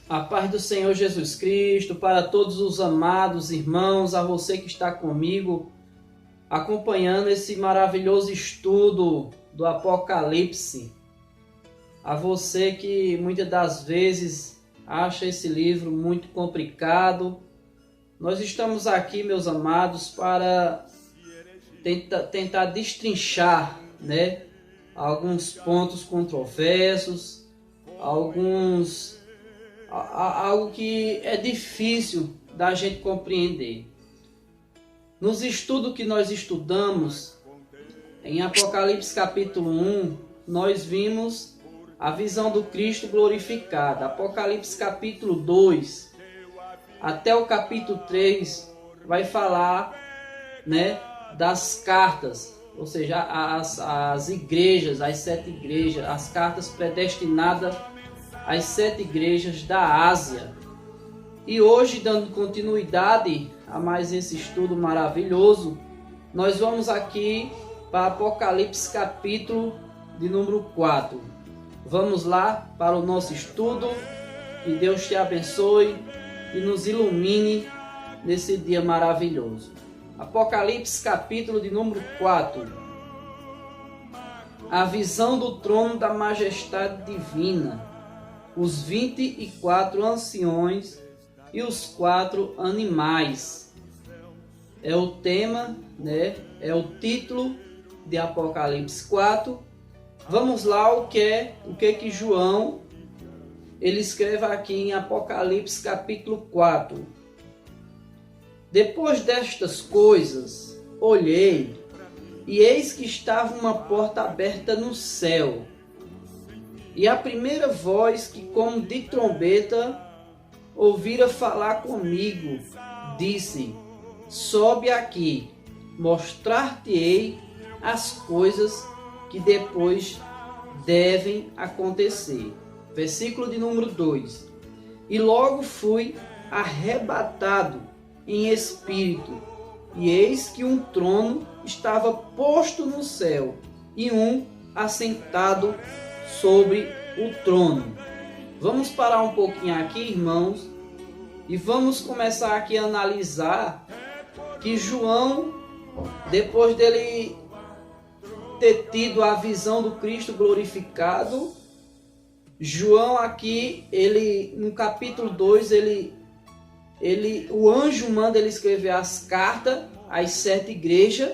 A paz do Senhor Jesus Cristo, para todos os amados irmãos, a você que está comigo, acompanhando esse maravilhoso estudo do Apocalipse. A você que muitas das vezes acha esse livro muito complicado, nós estamos aqui, meus amados, para tentar destrinchar, alguns pontos controversos, algo que é difícil da gente compreender. Nos estudos que nós estudamos, em Apocalipse capítulo 1, nós vimos a visão do Cristo glorificado. Apocalipse capítulo 2, até o capítulo 3, vai falar, das cartas, ou seja, as igrejas, as 7 igrejas, as cartas predestinadas às 7 igrejas da Ásia. E hoje, dando continuidade a mais esse estudo maravilhoso, nós vamos aqui para Apocalipse capítulo de número 4. Vamos lá para o nosso estudo. Que Deus te abençoe e nos ilumine nesse dia maravilhoso. Apocalipse capítulo de número 4. A visão do trono da majestade divina, os 24 anciões e os 4 animais. É o tema, é o título de Apocalipse 4. Vamos lá o que João ele escreve aqui em Apocalipse capítulo 4. Depois destas coisas, olhei, e eis que estava uma porta aberta no céu. E a primeira voz que, como de trombeta, ouvira falar comigo, disse: sobe aqui, mostrar-te-ei as coisas que depois devem acontecer. Versículo de número 2. E logo fui arrebatado em espírito, e eis que um trono estava posto no céu, e um assentado sobre o trono. Vamos parar um pouquinho aqui, irmãos, e vamos começar aqui a analisar que João, depois dele ter tido a visão do Cristo glorificado, João aqui, ele no capítulo 2, o anjo manda ele escrever as cartas às 7 igrejas,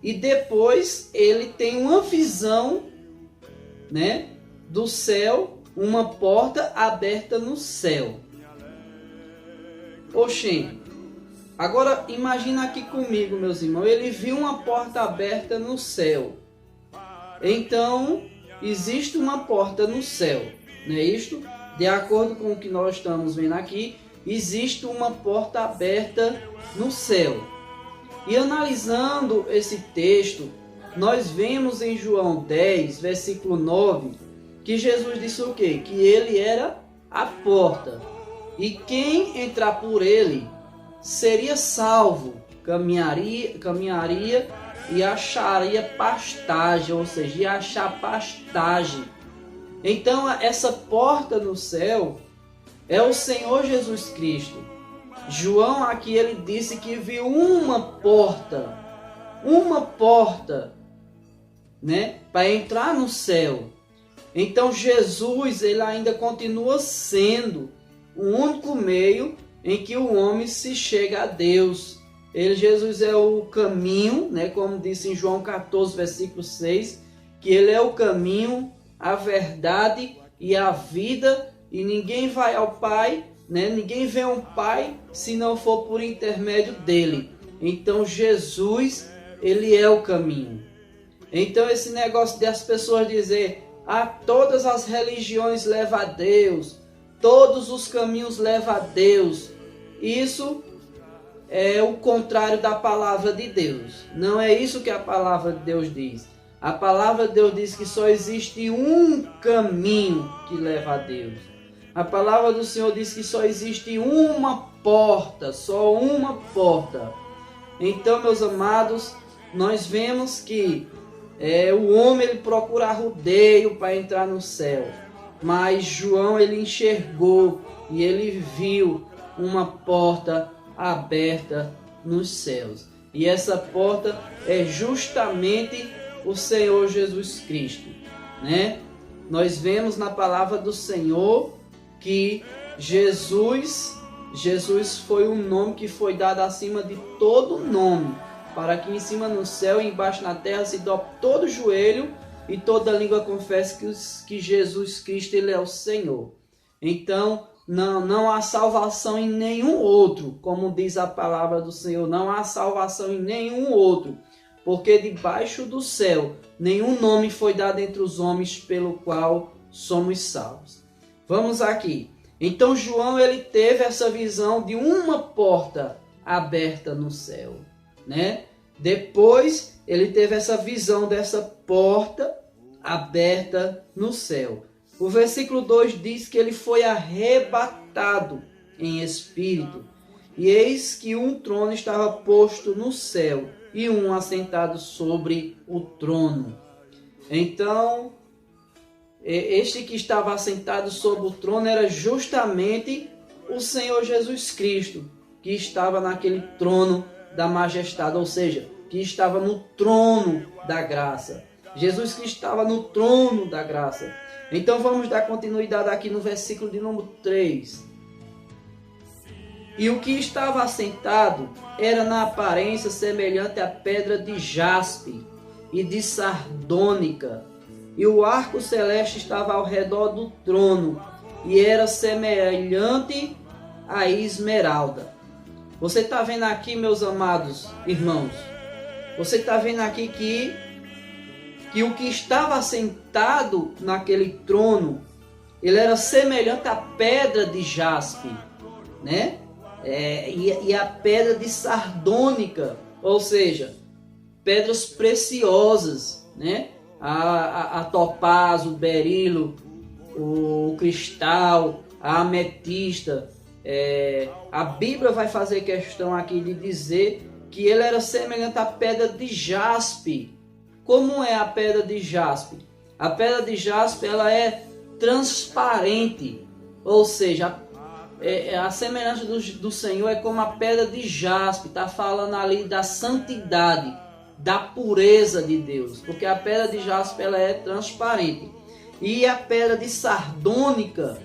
e depois ele tem uma visão, do céu, uma porta aberta no céu. Oxê, agora imagina aqui comigo, meus irmãos, ele viu uma porta aberta no céu. Então, existe uma porta no céu, não é isto? De acordo com o que nós estamos vendo aqui, existe uma porta aberta no céu. E analisando esse texto, nós vemos em João 10, versículo 9, que Jesus disse o quê? Que ele era a porta. E quem entrar por ele seria salvo, caminharia e acharia pastagem, ou seja, ia achar pastagem. Então essa porta no céu é o Senhor Jesus Cristo. João aqui ele disse que viu uma porta, para entrar no céu. Então Jesus ele ainda continua sendo o único meio em que o homem se chega a Deus. Jesus é o caminho, como disse em João 14, versículo 6, que ele é o caminho, a verdade e a vida, e ninguém vai ao Pai, ninguém vê ao Pai se não for por intermédio dele. Então Jesus, ele é o caminho. Então esse negócio de as pessoas dizer, todas as religiões levam a Deus, todos os caminhos levam a Deus, isso é o contrário da palavra de Deus. Não é isso que a palavra de Deus diz. A palavra de Deus diz que só existe um caminho que leva a Deus. A palavra do Senhor diz que só existe uma porta, só uma porta. Então, meus amados, nós vemos que o homem ele procura rodeio para entrar no céu. mas João ele enxergou e ele viu uma porta aberta nos céus. E essa porta é justamente o Senhor Jesus Cristo, né? Nós vemos na palavra do Senhor que Jesus foi um nome que foi dado acima de todo nome, para que em cima no céu e embaixo na terra se dobre todo joelho e toda língua confesse que Jesus Cristo ele é o Senhor. Então, não há salvação em nenhum outro, como diz a palavra do Senhor, não há salvação em nenhum outro, porque debaixo do céu nenhum nome foi dado entre os homens pelo qual somos salvos. Vamos aqui. Então João ele teve essa visão de uma porta aberta no céu, né? Depois ele teve essa visão dessa porta aberta no céu. O versículo 2 diz que ele foi arrebatado em espírito, e eis que um trono estava posto no céu, e um assentado sobre o trono. Então, este que estava assentado sobre o trono era justamente o Senhor Jesus Cristo, que estava naquele trono da majestade, ou seja, que estava no trono da graça. Jesus Cristo estava no trono da graça. Então vamos dar continuidade aqui no versículo de número 3. E o que estava assentado era na aparência semelhante à pedra de jaspe e de sardônica, e o arco celeste estava ao redor do trono, e era semelhante à esmeralda. Você está vendo aqui, meus amados irmãos, você está vendo aqui que o que estava assentado naquele trono, ele era semelhante à pedra de jaspe, né? E a pedra de sardônica, ou seja, pedras preciosas, né? A topázio, o berilo, o cristal, a ametista. A Bíblia vai fazer questão aqui de dizer que ele era semelhante à pedra de jaspe. Como é a pedra de jaspe? A pedra de jaspe ela é transparente, ou seja, a semelhança do Senhor é como a pedra de jaspe, está falando ali da santidade, da pureza de Deus, porque a pedra de jaspe ela é transparente. E a pedra de sardônica,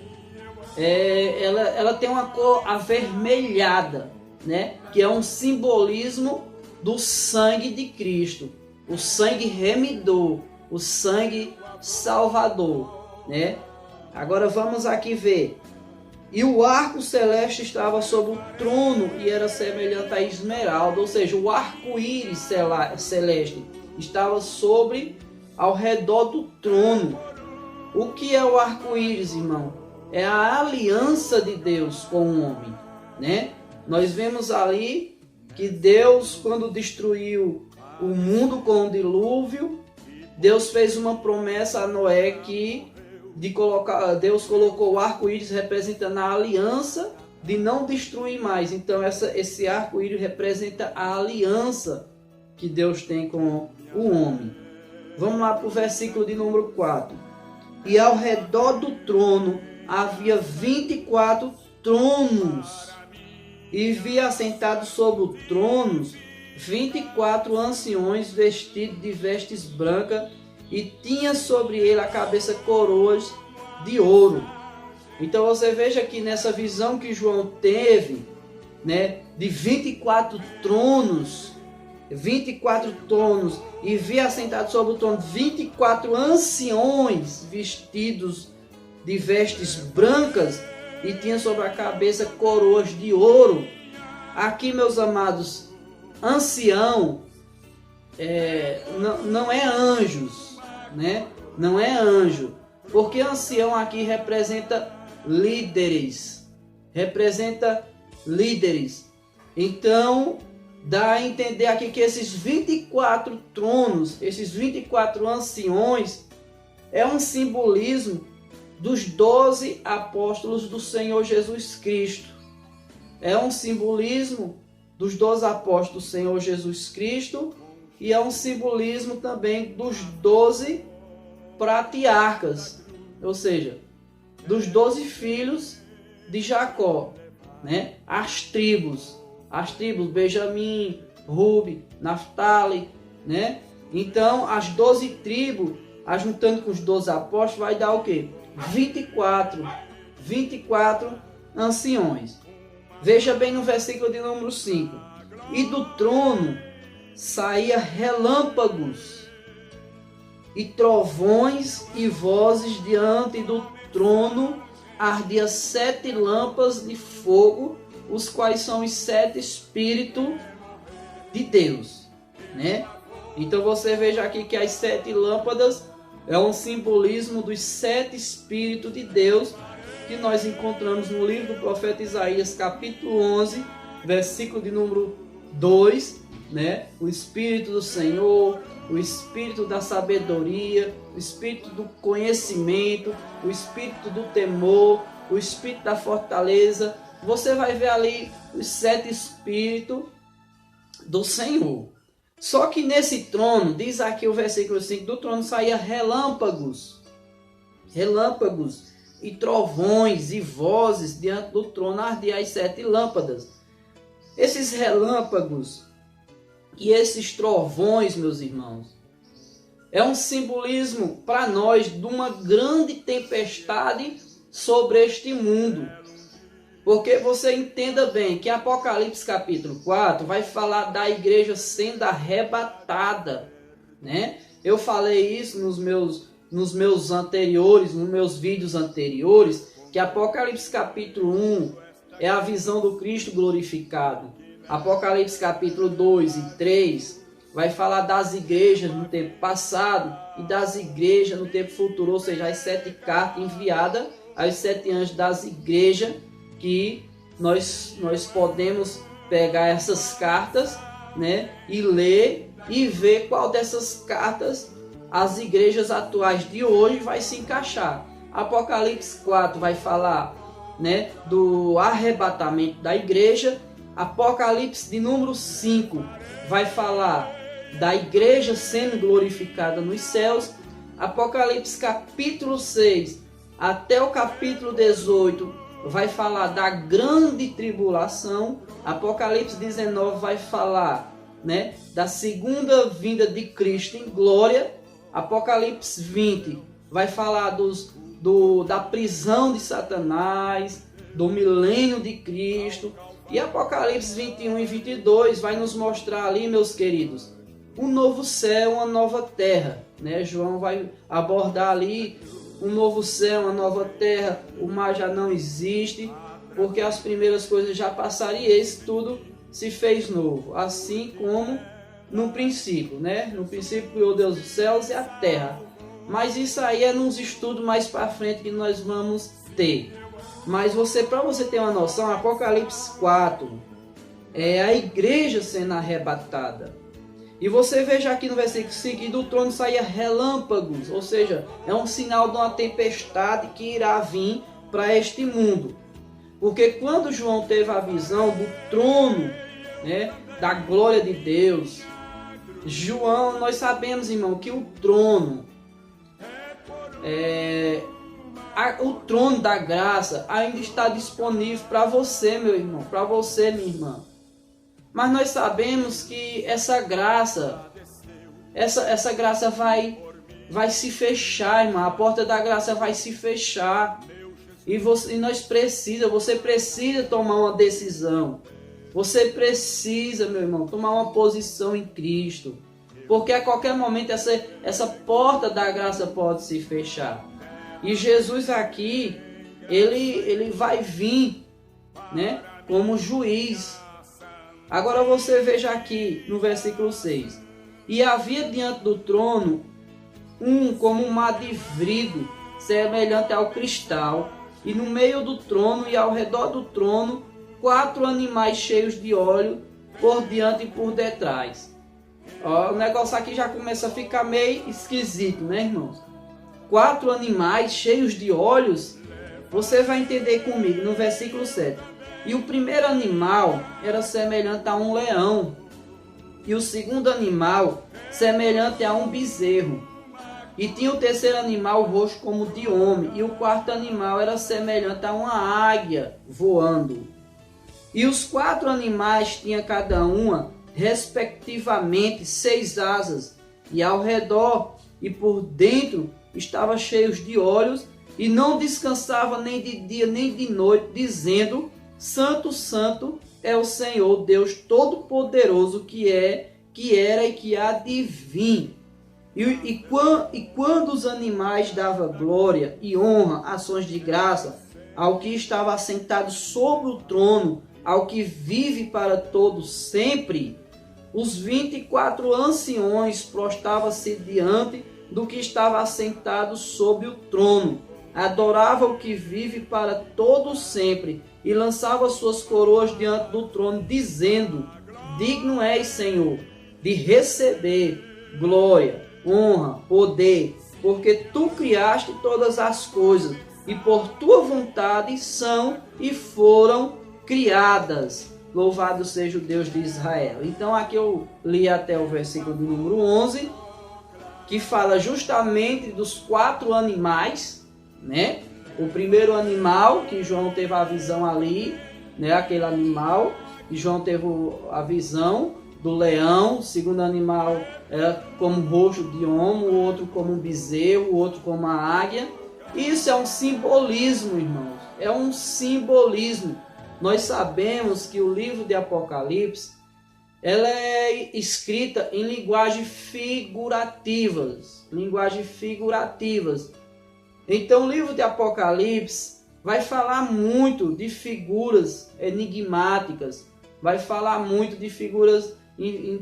ela tem uma cor avermelhada, né? Que é um simbolismo do sangue de Cristo, o sangue remidor, o sangue salvador, né? Agora vamos aqui ver. E o arco celeste estava sobre o trono e era semelhante à esmeralda, ou seja, o arco-íris celeste estava ao redor do trono. O que é o arco-íris, irmão? É a aliança de Deus com o homem, né? Nós vemos ali que Deus, quando destruiu o mundo com o dilúvio, Deus fez uma promessa a Noé que Deus colocou o arco-íris representando a aliança de não destruir mais. Então esse arco-íris representa a aliança que Deus tem com o homem. Vamos lá para o versículo de número 4. E ao redor do trono havia 24 tronos, e vi assentados sobre os tronos 24 anciões vestidos de vestes brancas, e tinha sobre ele a cabeça coroas de ouro. Então você veja que nessa visão que João teve, né, de 24 tronos, e vi assentados sobre o trono 24 anciões vestidos de vestes brancas, e tinha sobre a cabeça coroas de ouro. Aqui, meus amados, ancião não é anjos, né? Não é anjo, porque ancião aqui representa líderes, Então dá a entender aqui que esses 24 tronos, esses 24 anciões, é um simbolismo dos 12 apóstolos do Senhor Jesus Cristo. É um simbolismo dos 12 apóstolos do Senhor Jesus Cristo, e é um simbolismo também dos 12 patriarcas, ou seja, dos 12 filhos de Jacó, né? As tribos, Benjamim, Ruben, Naftali, né? Então, as 12 tribos, ajuntando com os 12 apóstolos, vai dar o quê? 24 anciões. Veja bem no versículo de número 5. E do trono saía relâmpagos e trovões e vozes. Diante do trono ardia 7 lâmpadas de fogo, os quais são os 7 Espíritos de Deus, né? Então você veja aqui que as 7 lâmpadas é um simbolismo dos 7 Espíritos de Deus que nós encontramos no livro do profeta Isaías, capítulo 11, versículo de número 2, né? O Espírito do Senhor, o Espírito da sabedoria, o Espírito do conhecimento, o Espírito do temor, o Espírito da fortaleza. Você vai ver ali os 7 Espíritos do Senhor. Só que nesse trono, diz aqui o versículo 5, do trono saía relâmpagos e trovões e vozes. Diante do trono ardiam as 7 lâmpadas. Esses relâmpagos e esses trovões, meus irmãos, é um simbolismo para nós de uma grande tempestade sobre este mundo. Porque você entenda bem que Apocalipse capítulo 4 vai falar da igreja sendo arrebatada, né? Eu falei isso nos meus vídeos anteriores, que Apocalipse capítulo 1 é a visão do Cristo glorificado. Apocalipse capítulo 2 e 3 vai falar das igrejas no tempo passado e das igrejas no tempo futuro, ou seja, as 7 cartas enviadas aos 7 anjos das igrejas, que nós podemos pegar essas cartas, né, e ler e ver qual dessas cartas as igrejas atuais de hoje vai se encaixar. Apocalipse 4 vai falar, né, do arrebatamento da igreja. Apocalipse de número 5 vai falar da igreja sendo glorificada nos céus. Apocalipse capítulo 6 até o capítulo 18 vai falar da grande tribulação. Apocalipse 19 vai falar, né, da segunda vinda de Cristo em glória. Apocalipse 20 vai falar da prisão de Satanás, do milênio de Cristo. E Apocalipse 21 e 22 vai nos mostrar ali, meus queridos, um novo céu, uma nova terra, né? João vai abordar ali um novo céu, uma nova terra. O mar já não existe, porque as primeiras coisas já passaram e esse tudo se fez novo, assim como no princípio, né? No princípio criou Deus os céus e a terra. Mas isso aí é nos estudos mais para frente que nós vamos ter. Mas para você ter uma noção, Apocalipse 4 é a igreja sendo arrebatada. E você veja aqui no versículo 5, e do trono saía relâmpagos, ou seja, é um sinal de uma tempestade que irá vir para este mundo. Porque quando João teve a visão do trono, né, da glória de Deus, João, nós sabemos, irmão, que o trono, o trono da graça ainda está disponível para você, meu irmão, para você, minha irmã. Mas nós sabemos que essa graça vai se fechar, irmão. A porta da graça vai se fechar. E você precisa tomar uma decisão. Você precisa, meu irmão, tomar uma posição em Cristo. Porque a qualquer momento essa porta da graça pode se fechar. E Jesus aqui, ele vai vir, né, como juiz. Agora você veja aqui no versículo 6. E havia diante do trono como um mar de vidro, semelhante ao cristal, e no meio do trono e ao redor do trono 4 animais cheios de óleo, por diante e por detrás. Ó, o negócio aqui já começa a ficar meio esquisito, né, irmãos? 4 animais cheios de olhos. Você vai entender comigo no versículo 7. E o primeiro animal era semelhante a um leão, e o segundo animal semelhante a um bezerro, E tinha o terceiro animal o rosto como de homem, e o quarto animal era semelhante a uma águia voando. E os 4 animais tinham cada uma, respectivamente, 6 asas, e ao redor e por dentro estavam cheios de olhos, e não descansava nem de dia nem de noite, dizendo: Santo, Santo é o Senhor Deus Todo-Poderoso, que era e que há de vir. E quando os animais davam glória e honra, ações de graça, ao que estava assentado sobre o trono, ao que vive para todos sempre, os 24 anciões prostravam-se diante do que estava assentado sobre o trono, adoravam o que vive para todos sempre, e lançavam suas coroas diante do trono, dizendo: Digno és, Senhor, de receber glória, honra, poder, porque tu criaste todas as coisas, e por tua vontade são e foram criadas. Louvado seja o Deus de Israel. Então aqui eu li até o versículo de número 11, que fala justamente dos 4 animais, né? O primeiro animal, que João teve a visão ali, né? Aquele animal, e João teve a visão do leão. O segundo animal era como rosto de homem, o outro como um bezerro, o outro como uma águia. Isso é um simbolismo, irmãos. É um simbolismo. Nós sabemos que o livro de Apocalipse, ela é escrita em linguagem figurativas. Então o livro de Apocalipse vai falar muito de figuras enigmáticas, vai falar muito de figuras em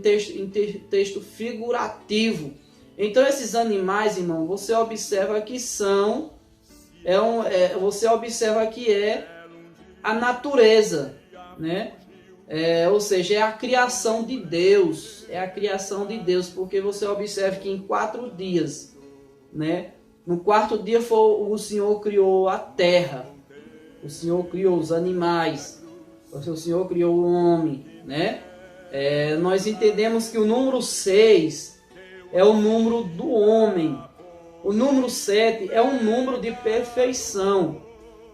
texto figurativo. Então esses animais, irmão, você observa que você observa que é a natureza, né? Ou seja, é a criação de Deus, porque você observa que em 4 dias, né? No 4º dia o Senhor criou a terra, o Senhor criou os animais, o Senhor criou o homem, né? Nós entendemos que o número 6 é o número do homem, o número 7 é um número de perfeição,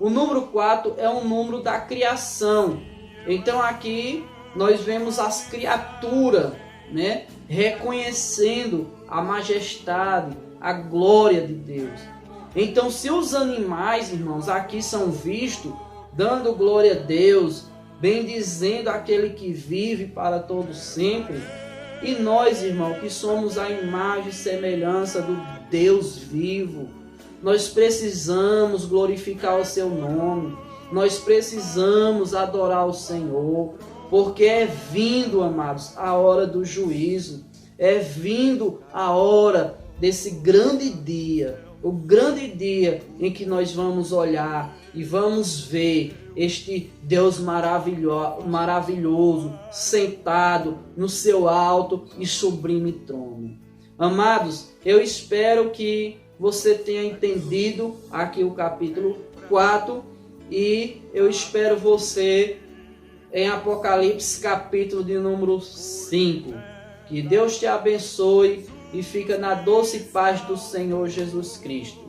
o número 4 é um número da criação. Então aqui nós vemos as criaturas, né, reconhecendo a majestade, a glória de Deus. Então se os animais, irmãos, aqui são vistos dando glória a Deus, bendizendo aquele que vive para todo sempre, e nós, irmão, que somos a imagem e semelhança do Deus vivo, nós precisamos glorificar o seu nome, nós precisamos adorar o Senhor, porque é vindo, amados, a hora do juízo, é vindo a hora desse grande dia, o grande dia em que nós vamos olhar e vamos ver este Deus maravilhoso, sentado no seu alto e sublime trono. Amados, eu espero que você tenha entendido aqui o capítulo 4 e eu espero você em Apocalipse capítulo de número 5. Que Deus te abençoe e fica na doce paz do Senhor Jesus Cristo.